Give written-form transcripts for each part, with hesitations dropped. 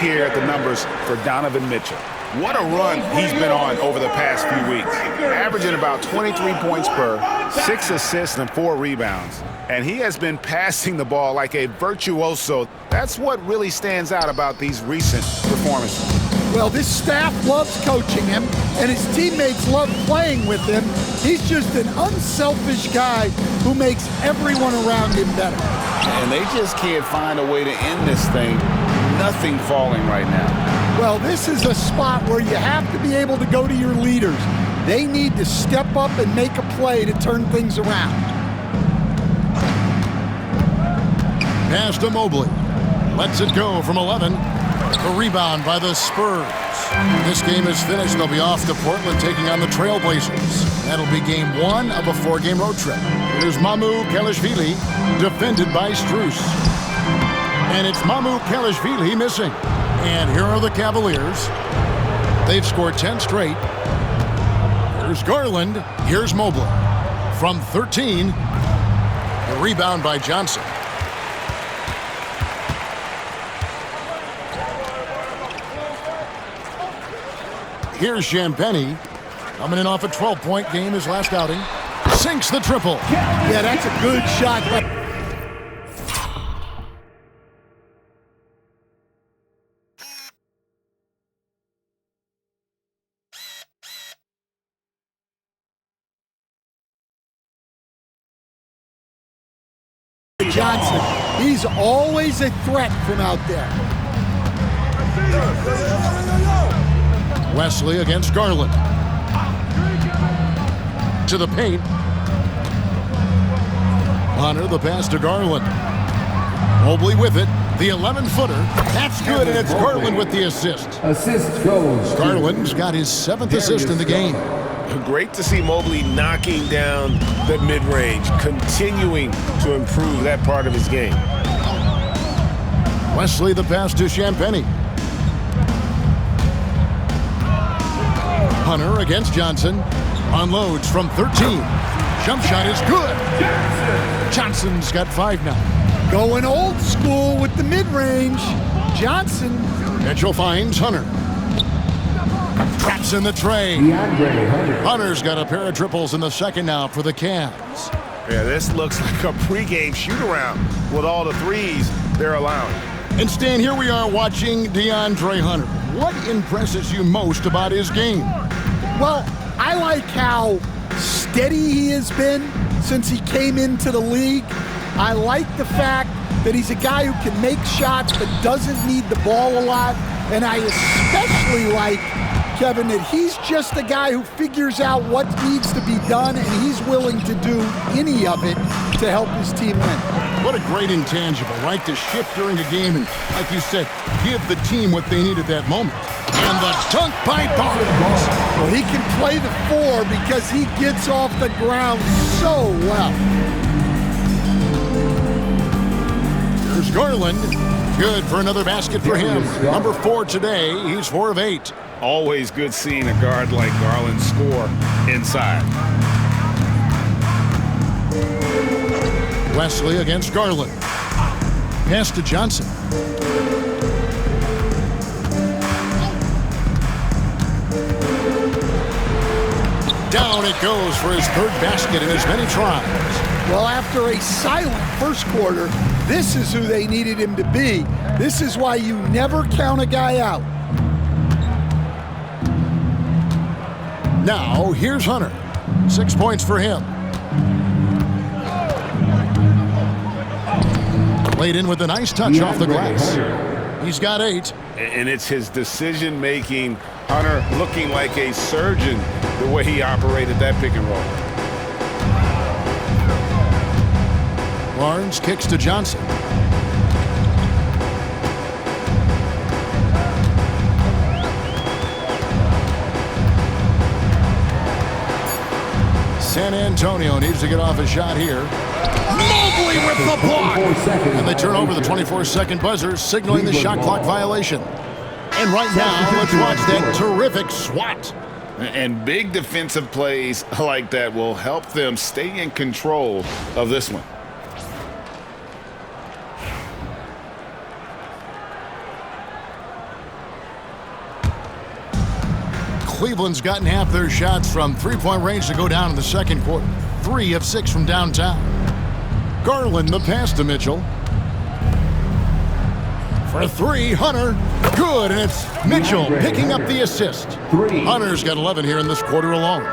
here at the numbers for Donovan Mitchell. What a run he's been on over the past few weeks. Averaging about 23 points per, 6 assists and 4 rebounds. And he has been passing the ball like a virtuoso. That's what really stands out about these recent performances. Well, this staff loves coaching him, and his teammates love playing with him. He's just an unselfish guy who makes everyone around him better. And they just can't find a way to end this thing. Nothing falling right now. Well, this is a spot where you have to be able to go to your leaders. They need to step up and make a play to turn things around. Pass to Mobley. Lets it go from 11. A rebound by the Spurs. This game is finished. They'll be off to Portland taking on the Trailblazers. That'll be game 1 of a 4-game road trip. Here's Mamu Kelishvili, defended by Strus. And it's Mamu Kelishvili missing. And here are the Cavaliers. They've scored 10 straight. Here's Garland. Here's Mobley. From 13, the rebound by Johnson. Here's Champagny, coming in off a 12-point game his last outing. Sinks the triple. Yeah, that's a good shot. Johnson, he's always a threat from out there. Wesley against Garland. To the paint. Hunter, the pass to Garland. Mobley with it. The 11-footer. That's good, and it's Garland with the assist. Assist goes. Garland's got his 7th assist in the game. Great to see Mobley knocking down the mid-range, continuing to improve that part of his game. Wesley, the pass to Champagny. Hunter against Johnson. Unloads from 13. Jump shot is good. Johnson's got 5 now. Going old school with the mid-range. Johnson. Mitchell finds Hunter. Traps in the tray. Hunter's got a pair of triples in the second now for the Cavs. Yeah, this looks like a pregame shoot-around with all the threes they're allowing. And Stan, here we are watching DeAndre Hunter. What impresses you most about his game? Well, I like how steady he has been since he came into the league. I like the fact that he's a guy who can make shots but doesn't need the ball a lot. And I especially like, Kevin, that he's just a guy who figures out what needs to be done, and he's willing to do any of it to help his team win. What a great intangible, right? To shift during a game and, like you said, give the team what they need at that moment. And the dunk by Barnes. Well, he can play the 4 because he gets off the ground so well. There's Garland. Good for another basket for him. Number 4 today. He's 4 of 8. Always good seeing a guard like Garland score inside. Wesley against Garland. Pass to Johnson. Down it goes for his 3rd basket in as many tries. Well, after a silent first quarter, this is who they needed him to be. This is why you never count a guy out. Now, here's Hunter. 6 points for him. Laid in with a nice touch off the glass. He's got 8. And it's his decision-making. Hunter looking like a surgeon the way he operated that pick and roll. Barnes kicks to Johnson. San Antonio needs to get off a shot here. Mobley with the block! And they turn over the 24-second buzzer, signaling the shot clock violation. And right now, let's watch that terrific swat. And big defensive plays like that will help them stay in control of this one. Cleveland's gotten half their shots from three-point range to go down in the second quarter. 3 of 6 from downtown. Garland the pass to Mitchell. For 3, Hunter. Good, and it's Mitchell picking up the assist. Hunter's got 11 here in this quarter alone.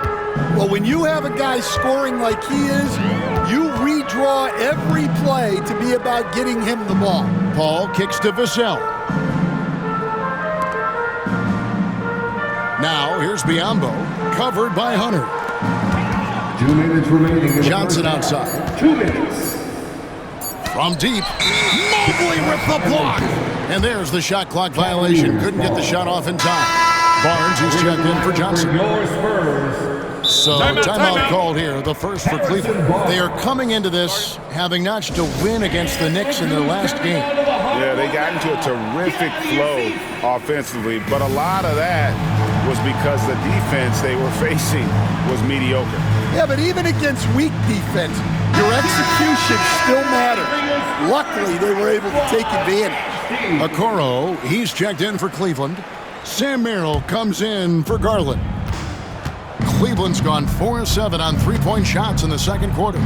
Well, when you have a guy scoring like he is, you redraw every play to be about getting him the ball. Paul kicks to Vassell. Now here's Biyombo, covered by Hunter. 2 minutes remaining. Johnson outside. 2 minutes. From deep, Mobley with the block. And there's the shot clock violation. Couldn't get the shot off in time. Barnes is checked in for Johnson. Your Spurs. So timeout called here, the first for Cleveland. They are coming into this having notched a win against the Knicks in their last game. Yeah, they got into a terrific flow offensively, but a lot of that was because the defense they were facing was mediocre. Yeah, but even against weak defense, your execution still matters. Luckily, they were able to take advantage. Okoro, he's checked in for Cleveland. Sam Merrill comes in for Garland. Cleveland's gone 4 of 7 on three-point shots in the second quarter.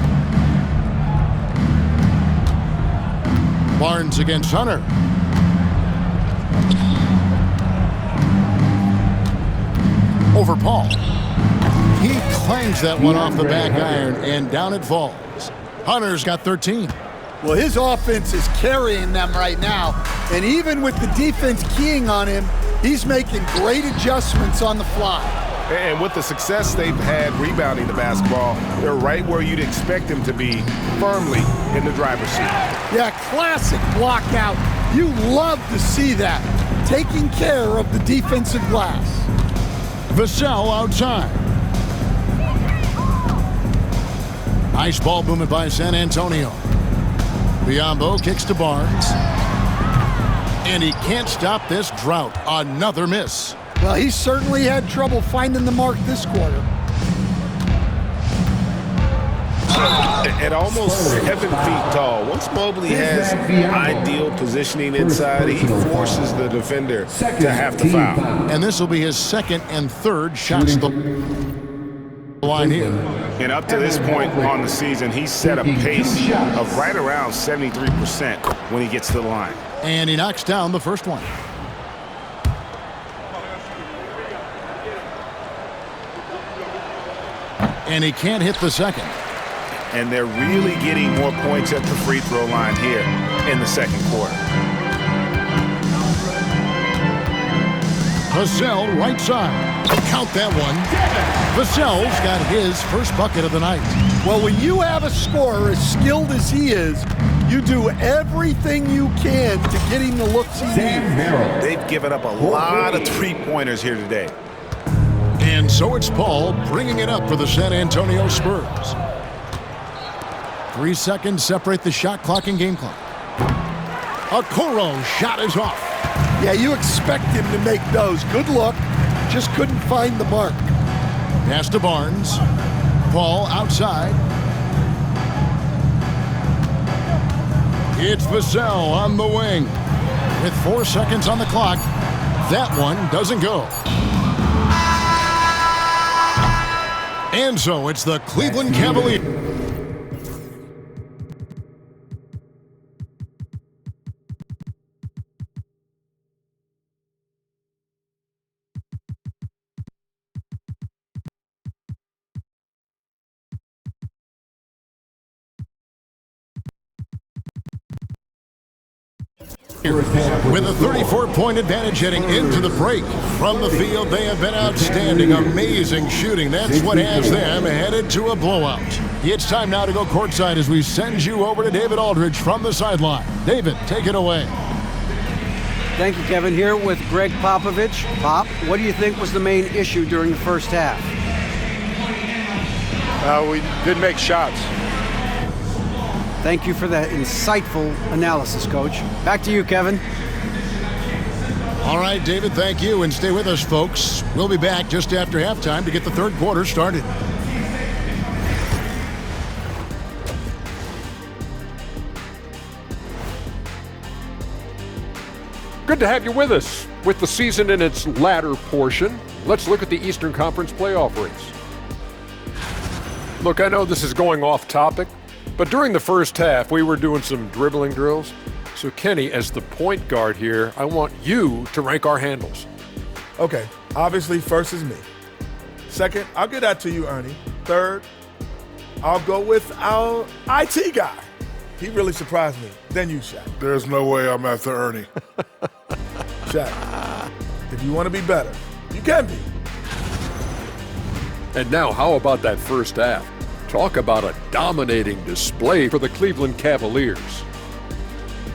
Barnes against Hunter. Over Paul. He clangs that one off the back iron, and down it falls. Hunter's got 13. Well, his offense is carrying them right now, and even with the defense keying on him, he's making great adjustments on the fly. And with the success they've had rebounding the basketball, they're right where you'd expect them to be, firmly in the driver's seat. Yeah, classic block out. You love to see that, taking care of the defensive glass. Vassell outside. Nice ball movement by San Antonio. Biyombo kicks to Barnes. And he can't stop this drought. Another miss. Well, he certainly had trouble finding the mark this quarter. At almost 7 feet tall, once Mobley has ideal positioning inside, he forces the defender to have to foul. And this will be his second and third shots the line here. And up to this point on the season, he's set a pace of right around 73% when he gets to the line. And he knocks down the first one. And he can't hit the second. And they're really getting more points at the free throw line here in the second quarter. Vassell right side. Count that one. Vassell's got his first bucket of the night. Well, when you have a scorer as skilled as he is, you do everything you can to get him the looks he needs. They've given up a lot of three-pointers here today. And so it's Paul bringing it up for the San Antonio Spurs. 3 seconds separate the shot clock and game clock. Okoro shot is off. Yeah, you expect him to make those. Good look. Just couldn't find the mark. Pass to Barnes. Paul outside. It's Vassell on the wing. With 4 seconds on the clock, that one doesn't go. And so it's the Cleveland Cavaliers. With a 34-point advantage heading into the break. From the field, they have been outstanding. Amazing shooting. That's what has them headed to a blowout. It's time now to go courtside as we send you over to David Aldridge from the sideline. David, take it away. Thank you, Kevin. Here with Greg Popovich. Pop, what do you think was the main issue during the first half? We didn't make shots. Thank you for that insightful analysis, Coach. Back to you, Kevin. All right, David, thank you. And stay with us, folks. We'll be back just after halftime to get the third quarter started. Good to have you with us. With the season in its latter portion, let's look at the Eastern Conference playoff race. Look, I know this is going off topic, but during the first half, we were doing some dribbling drills. So, Kenny, as the point guard here, I want you to rank our handles. Okay, obviously, first is me. Second, I'll get that to you, Ernie. Third, I'll go with our IT guy. He really surprised me. Then you, Shaq. There's no way I'm after Ernie. Shaq, if you want to be better, you can be. And now, how about that first half? Talk about a dominating display for the Cleveland Cavaliers.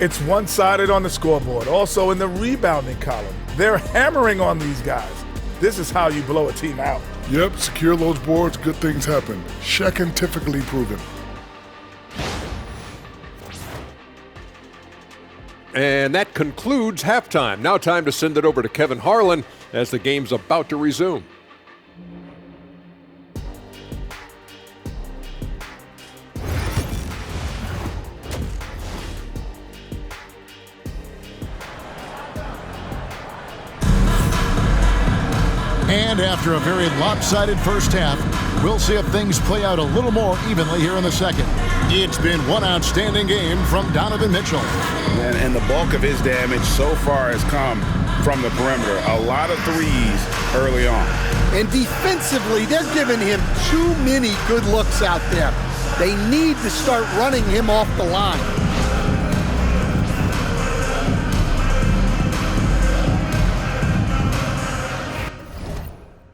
It's one-sided on the scoreboard. Also in the rebounding column. They're hammering on these guys. This is how you blow a team out. Yep, secure those boards, good things happen. Scientifically proven. And that concludes halftime. Now time to send it over to Kevin Harlan as the game's about to resume. And after a very lopsided first half, we'll see if things play out a little more evenly here in the second. It's been one outstanding game from Donovan Mitchell. And the bulk of his damage so far has come from the perimeter. A lot of threes early on. And defensively, they're giving him too many good looks out there. They need to start running him off the line.